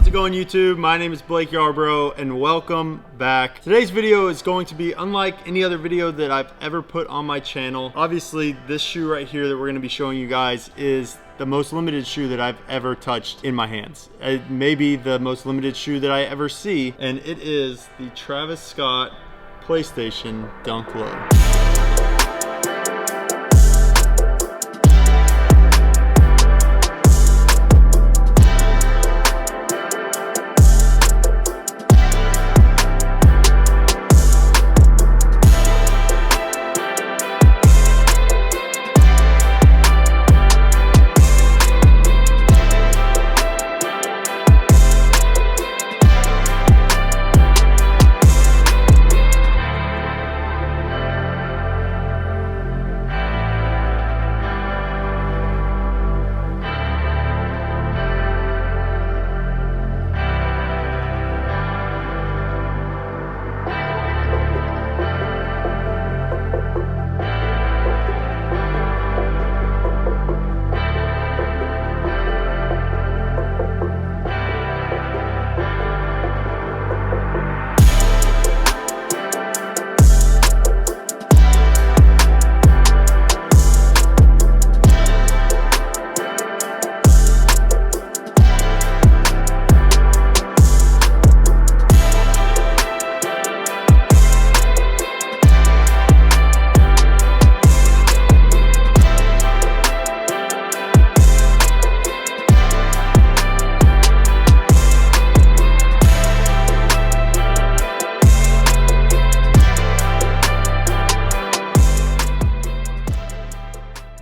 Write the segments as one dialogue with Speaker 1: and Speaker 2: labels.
Speaker 1: it going, YouTube? My name is Blake Yarbrough and welcome back. Today's video is going to be unlike any other video that I've ever put on my channel. Obviously, this shoe right here that we're going to be showing you guys is the most limited shoe that I've ever touched in my hands. It may be the most limited shoe that I ever see, and it is the Travis Scott PlayStation Dunk Low.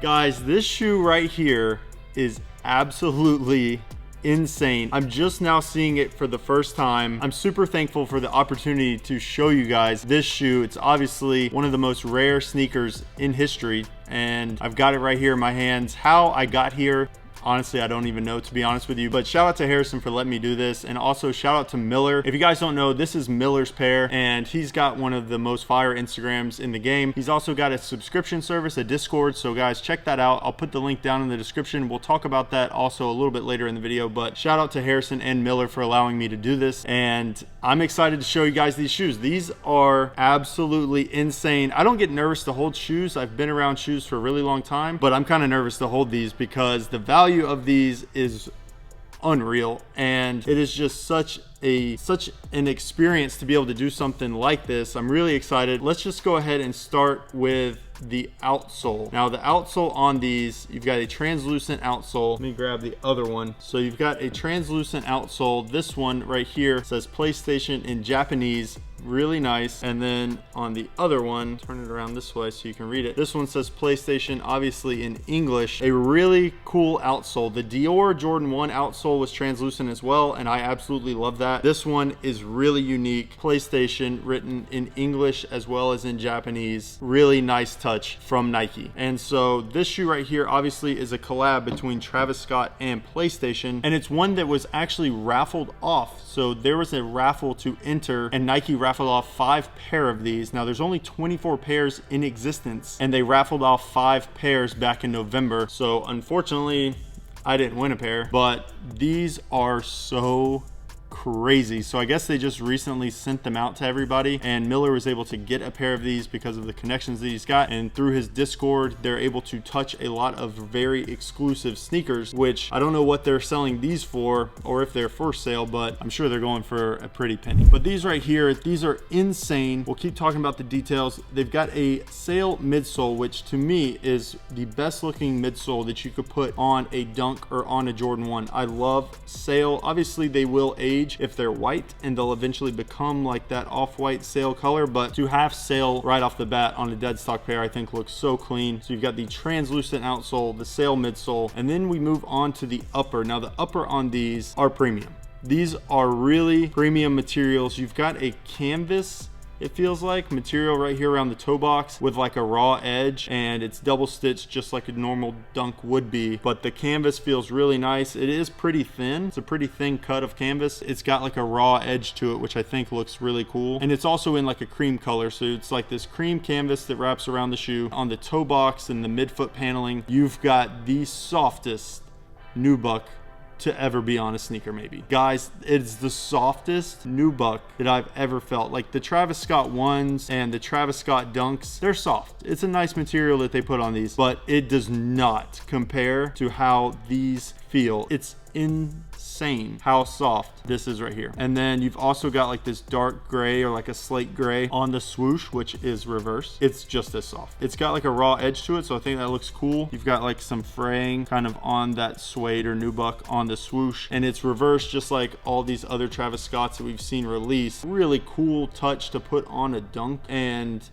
Speaker 1: Guys, this shoe right here is absolutely insane. I'm just now seeing it for the first time. I'm super thankful for the opportunity to show you guys this shoe. It's obviously one of the most rare sneakers in history, and I've got it right here in my hands. How I got here, honestly, I don't even know, to be honest with you. But shout out to Harrison for letting me do this, and also shout out to Miller. If you guys don't know, this is Miller's pair, and he's got one of the most fire Instagrams in the game. He's also got a subscription service, a Discord, so guys, check that out. I'll put the link down in the description. We'll talk about that also a little bit later in the video, but shout out to Harrison and Miller for allowing me to do this, and I'm excited to show you guys these shoes. These are absolutely insane. I don't get nervous to hold shoes. I've been around shoes for a really long time, but I'm kind of nervous to hold these because the value of these is unreal, and it is just such an experience to be able to do something like this. I'm really excited. Let's just go ahead and start with the outsole. Now, the outsole on these, you've got a translucent outsole. Let me grab the other one. So you've got a translucent outsole. This one right here says PlayStation in Japanese, really nice. And then on the other one, turn it around this way so you can read it. This one says PlayStation, obviously in English. A really cool outsole. The Dior Jordan 1 outsole was translucent as well, and I absolutely love that. This one is really unique. PlayStation written in English as well as in Japanese. Really nice touch from Nike. And so this shoe right here obviously is a collab between Travis Scott and PlayStation, and it's one that was actually raffled off. So there was a raffle to enter, and Nike raffled off 5 pair of these. Now there's only 24 pairs in existence, and they raffled off 5 pairs back in November. So unfortunately, I didn't win a pair, but these are so crazy. So I guess they just recently sent them out to everybody, and Miller was able to get a pair of these because of the connections that he's got, and through his Discord they're able to touch a lot of very exclusive sneakers, which I don't know what they're selling these for or if they're for sale, but I'm sure they're going for a pretty penny. But these right here, these are insane. We'll keep talking about the details. They've got a sail midsole, which to me is the best looking midsole that you could put on a Dunk or on a Jordan 1. I love sail. Obviously they will age if they're white, and they'll eventually become like that off-white sail color, but to have sail right off the bat on a dead stock pair I think looks so clean. So you've got the translucent outsole, the sail midsole, and then we move on to the upper. Now the upper on these are premium. These are really premium materials. You've got a canvas, it feels like, material right here around the toe box with like a raw edge, and it's double stitched just like a normal Dunk would be, but the canvas feels really nice. It is pretty thin. It's a pretty thin cut of canvas. It's got like a raw edge to it, which I think looks really cool, and it's also in like a cream color, so it's like this cream canvas that wraps around the shoe. On the toe box and the midfoot paneling, you've got the softest nubuck to ever be on a sneaker maybe. Guys, it's the softest nubuck that I've ever felt. Like the Travis Scott ones and the Travis Scott dunks, they're soft. It's a nice material that they put on these, but it does not compare to how these feel. It's insane how soft this is right here. And then you've also got like this dark gray or like a slate gray on the swoosh, which is reverse. It's just as soft. It's got like a raw edge to it, so I think that looks cool. You've got like some fraying kind of on that suede or nubuck on the swoosh, and it's reversed just like all these other Travis Scotts that we've seen release. Really cool touch to put on a dunk, and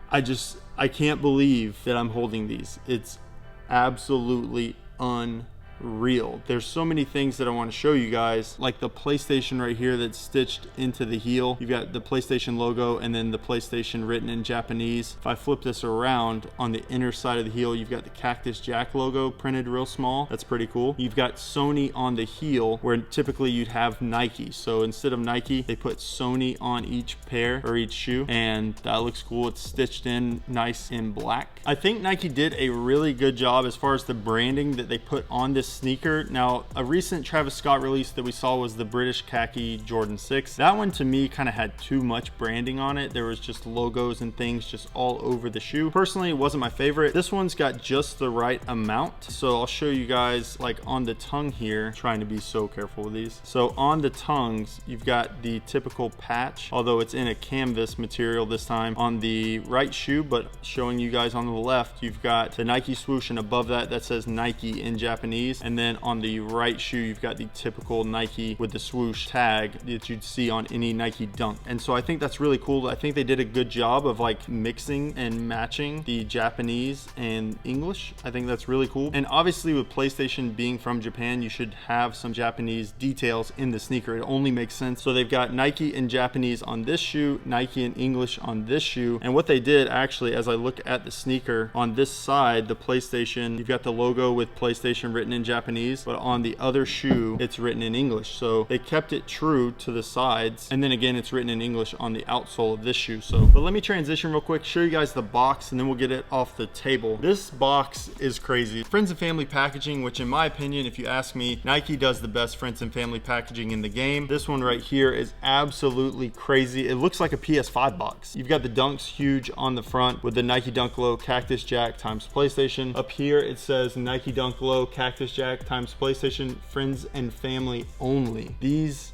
Speaker 1: I can't believe that I'm holding these. It's absolutely unreal. There's so many things that I want to show you guys, like the PlayStation right here that's stitched into the heel. You've got the PlayStation logo and then the PlayStation written in Japanese. If I flip this around, on the inner side of the heel, you've got the Cactus Jack logo printed real small. That's pretty cool. You've got Sony on the heel, where typically you'd have Nike. So instead of Nike, they put Sony on each pair or each shoe, and that looks cool. It's stitched in nice in black. I think Nike did a really good job as far as the branding that they put on this sneaker. Now, a recent Travis Scott release that we saw was the British Khaki Jordan 6. That one to me kind of had too much branding on it. There was just logos and things just all over the shoe. Personally, it wasn't my favorite. This one's got just the right amount. So I'll show you guys like on the tongue here. I'm trying to be so careful with these. So on the tongues, you've got the typical patch, although it's in a canvas material this time on the right shoe, but showing you guys on the left, you've got the Nike swoosh, and above that says Nike in Japanese. And then on the right shoe, you've got the typical Nike with the swoosh tag that you'd see on any Nike dunk. And so I think that's really cool. I think they did a good job of like mixing and matching the Japanese and English. I think that's really cool. And obviously with PlayStation being from Japan, you should have some Japanese details in the sneaker. It only makes sense. So they've got Nike in Japanese on this shoe, Nike in English on this shoe. And what they did actually, as I look at the sneaker, on this side, the PlayStation, you've got the logo with PlayStation written in Japanese, but on the other shoe it's written in English. So they kept it true to the sides, and then again it's written in English on the outsole of this shoe. So but let me transition real quick, show you guys the box, and then we'll get it off the table. This box is crazy. Friends and family packaging, which in my opinion, if you ask me, Nike does the best friends and family packaging in the game. This one right here is absolutely crazy. It looks like a PS5 box. You've got the dunks huge on the front with the Nike Dunk Low Cactus Jack times PlayStation. Up here it says Nike Dunk Low Cactus Jack times PlayStation, friends and family only. These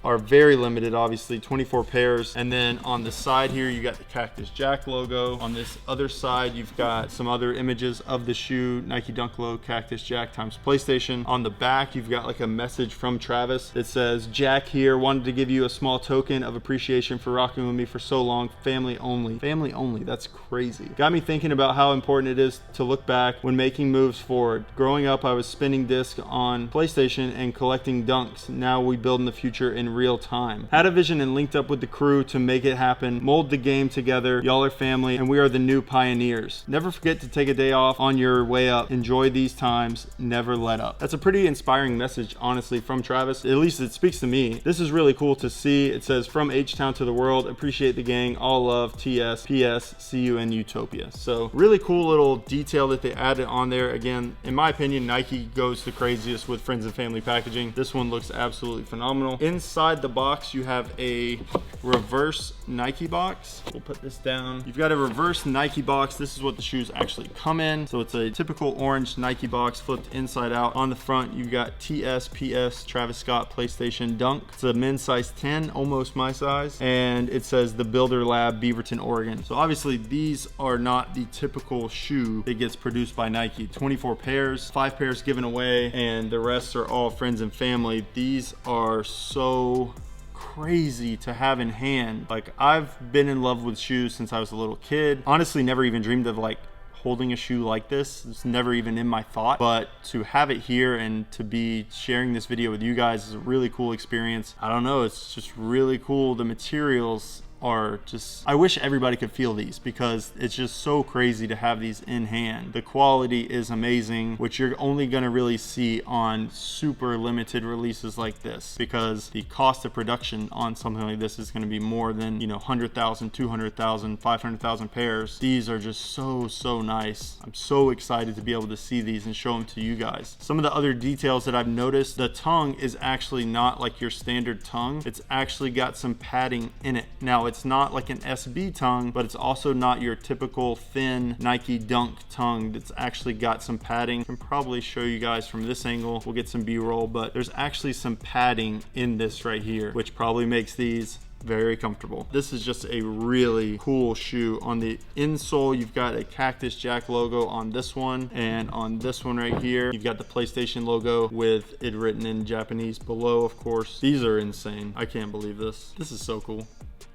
Speaker 1: are very limited, obviously, 24 pairs. And then on the side here, you got the Cactus Jack logo. On this other side, you've got some other images of the shoe, Nike Dunk Low Cactus Jack times PlayStation. On the back, you've got like a message from Travis that says, Jack here, wanted to give you a small token of appreciation for rocking with me for so long, family only. Family only, that's crazy. Got me thinking about how important it is to look back when making moves forward. Growing up, I was spinning disc on PlayStation and collecting dunks. Now we build in the future in real time. Had a vision and linked up with the crew to make it happen, mold the game together. Y'all are family and we are the new pioneers. Never forget to take a day off on your way up. Enjoy these times, never let up. That's a pretty inspiring message, honestly, from Travis. At least it speaks to me. This is really cool to see. It says, from H-Town to the world, appreciate the gang, all love, TS, PS, see you in Utopia. So really cool little detail that they added on there. Again, in my opinion, Nike goes the craziest with friends and family packaging. This one looks absolutely phenomenal. Inside the box, you have a reverse Nike box. We'll put this down. You've got a reverse Nike box. This is what the shoes actually come in. So it's a typical orange Nike box flipped inside out. On the front, you've got TS, PS, Travis Scott, PlayStation Dunk. It's a men's size 10, almost my size. And it says the Builder Lab, Beaverton, Oregon. So obviously these are not the typical shoe that gets produced by Nike. 24 pairs, 5 pairs given away, and the rest are all friends and family. These are so crazy to have in hand. Like, I've been in love with shoes since I was a little kid. Honestly, never even dreamed of like holding a shoe like this. It's never even in my thought, but to have it here and to be sharing this video with you guys is a really cool experience. I don't know, it's just really cool. The materials are just, I wish everybody could feel these because it's just so crazy to have these in hand. The quality is amazing, which you're only going to really see on super limited releases like this, because the cost of production on something like this is going to be more than, you know, 100,000, 200,000, 500,000 pairs. These are just so nice. I'm so excited to be able to see these and show them to you guys. Some of the other details that I've noticed, the tongue is actually not like your standard tongue. It's actually got some padding in it. Now, it's not like an SB tongue, but it's also not your typical thin Nike Dunk tongue. That's actually got some padding. I can probably show you guys from this angle. We'll get some B-roll, but there's actually some padding in this right here, which probably makes these very comfortable. This is just a really cool shoe. On the insole, you've got a Cactus Jack logo on this one, and on this one right here, you've got the PlayStation logo with it written in Japanese below, of course. These are insane. I can't believe this. This is so cool.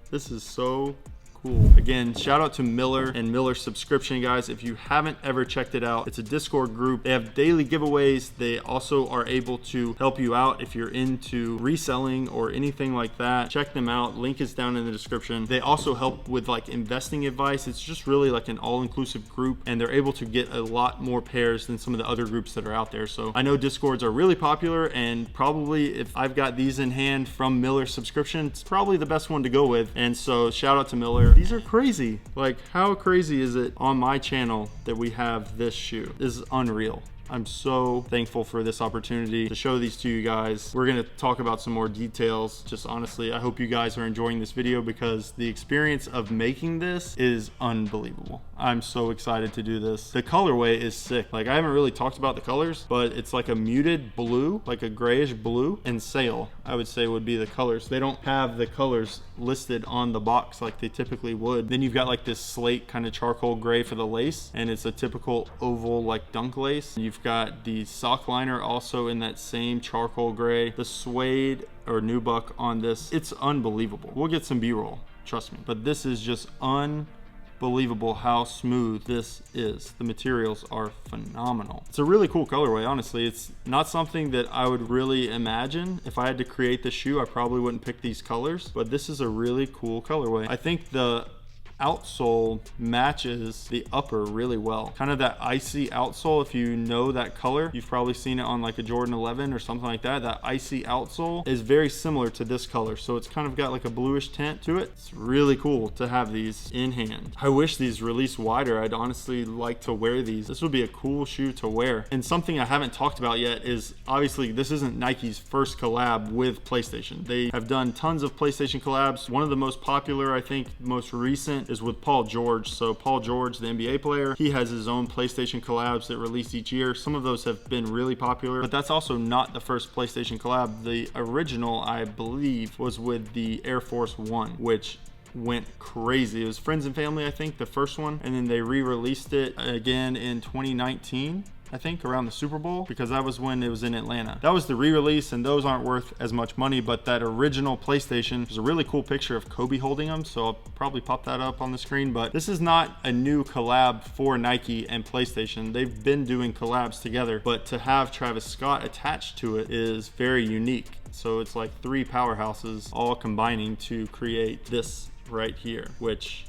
Speaker 1: This is so cool. Again, shout out to Miller and Miller Subscription, guys. If you haven't ever checked it out, it's a Discord group. They have daily giveaways. They also are able to help you out if you're into reselling or anything like that. Check them out. Link is down in the description. They also help with like investing advice. It's just really like an all-inclusive group, and they're able to get a lot more pairs than some of the other groups that are out there. So I know Discords are really popular, and probably if I've got these in hand from Miller Subscription, it's probably the best one to go with. And so shout out to Miller. These are crazy. Like, how crazy is it on my channel that we have this shoe? This is unreal. I'm so thankful for this opportunity to show these to you guys. We're going to talk about some more details. Just honestly, I hope you guys are enjoying this video because the experience of making this is unbelievable. I'm so excited to do this. The colorway is sick. Like, I haven't really talked about the colors, but it's like a muted blue, like a grayish blue, and sail, I would say, would be the colors. They don't have the colors listed on the box like they typically would. Then you've got like this slate kind of charcoal gray for the lace, and it's a typical oval like dunk lace. You've got the sock liner also in that same charcoal gray. The suede or nubuck on this, it's unbelievable. We'll get some B-roll, trust me. But this is just unbelievable how smooth this is. The materials are phenomenal. It's a really cool colorway, honestly. It's not something that I would really imagine. If I had to create the shoe, I probably wouldn't pick these colors, but this is a really cool colorway. I think the outsole matches the upper really well. Kind of that icy outsole, if you know that color, you've probably seen it on like a Jordan 11 or something like that. That icy outsole is very similar to this color, so it's kind of got like a bluish tint to it. It's really cool to have these in hand. I wish these released wider. I'd honestly like to wear these. This would be a cool shoe to wear. And something I haven't talked about yet is, obviously this isn't Nike's first collab with PlayStation. They have done tons of PlayStation collabs. One of the most popular, I think most recent, is with Paul George. So Paul George, the NBA player, he has his own PlayStation collabs that release each year. Some of those have been really popular, but that's also not the first PlayStation collab. The original, I believe, was with the Air Force One, which went crazy. It was Friends and Family, I think, the first one, and then they re-released it again in 2019. I think around the Super Bowl, because that was when it was in Atlanta. That was the re-release, and those aren't worth as much money, but that original PlayStation, there's a really cool picture of Kobe holding them, so I'll probably pop that up on the screen. But this is not a new collab for Nike and PlayStation. They've been doing collabs together, but to have Travis Scott attached to it is very unique. So it's like three powerhouses all combining to create this right here, which,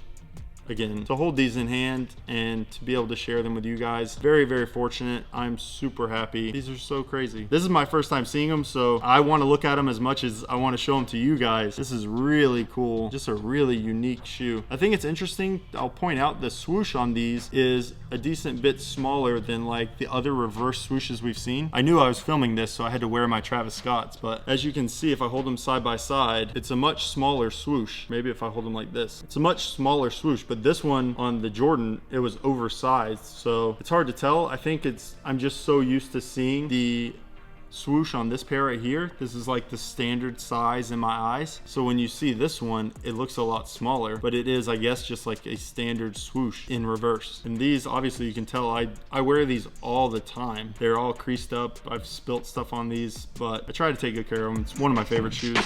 Speaker 1: again, to hold these in hand and to be able to share them with you guys, very fortunate. I'm super happy. These are so crazy. This is my first time seeing them, so I want to look at them as much as I want to show them to you guys. This is really cool. Just a really unique shoe. I think it's interesting. I'll point out the swoosh on these is a decent bit smaller than like the other reverse swooshes we've seen. I knew I was filming this, so I had to wear my Travis Scotts, but as you can see, if I hold them side by side, it's a much smaller swoosh. Maybe if I hold them like this, it's a much smaller swoosh, but this one on the Jordan, it was oversized, so it's hard to tell. I think I'm just so used to seeing the swoosh on this pair right here. This is like the standard size in my eyes, so when you see this one, it looks a lot smaller, but it is, I guess, just like a standard swoosh in reverse. And these, obviously, you can tell I wear these all the time. They're all creased up. I've spilt stuff on these, but I try to take good care of them. It's one of my favorite shoes.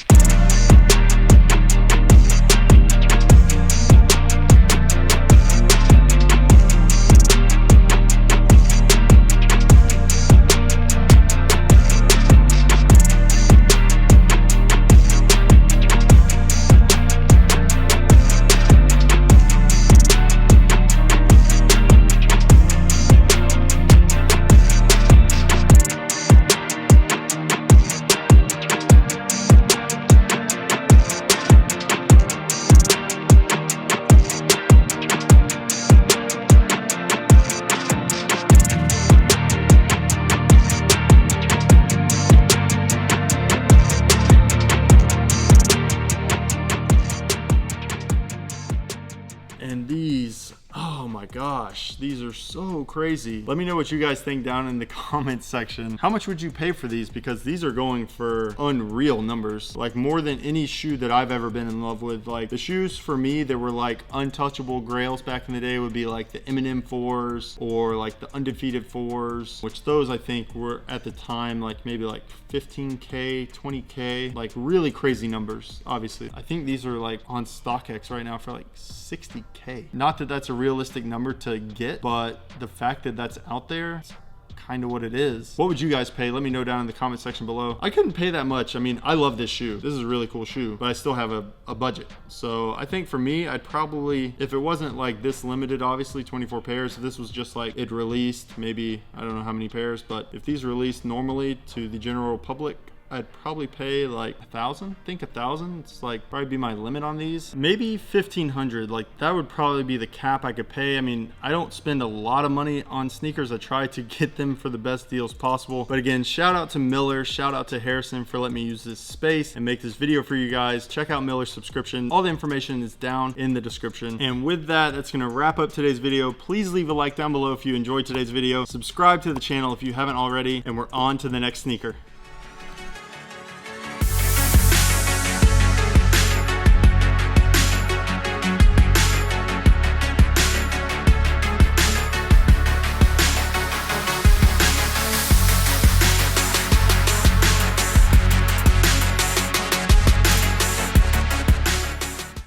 Speaker 1: my gosh, these are so crazy. Let me know what you guys think down in the comments section. How much would you pay for these? Because these are going for unreal numbers, like more than any shoe that I've ever been in love with. Like the shoes for me that were like untouchable grails back in the day would be like the Eminem 4s or like the Undefeated 4s, which those I think were at the time like maybe like 15K, 20K, like really crazy numbers. Obviously, I think these are like on StockX right now for like 60K. Not that that's a realistic number to get, but the fact that that's out there, it's kind of what it is. What would you guys pay? Let me know down in the comment section below. I couldn't pay that much. I mean, I love this shoe. This is a really cool shoe, but I still have a budget. So I think for me, I'd probably, if it wasn't like this limited, obviously 24 pairs, if this was just like it released, maybe, I don't know how many pairs, but if these released normally to the general public, I'd probably pay like 1,000. I think 1,000. It's like probably be my limit on these. Maybe 1,500. Like that would probably be the cap I could pay. I mean, I don't spend a lot of money on sneakers. I try to get them for the best deals possible. But again, shout out to Miller, shout out to Harrison for letting me use this space and make this video for you guys. Check out Miller's subscription. All the information is down in the description. And with that, that's gonna wrap up today's video. Please leave a like down below if you enjoyed today's video. Subscribe to the channel if you haven't already, and we're on to the next sneaker.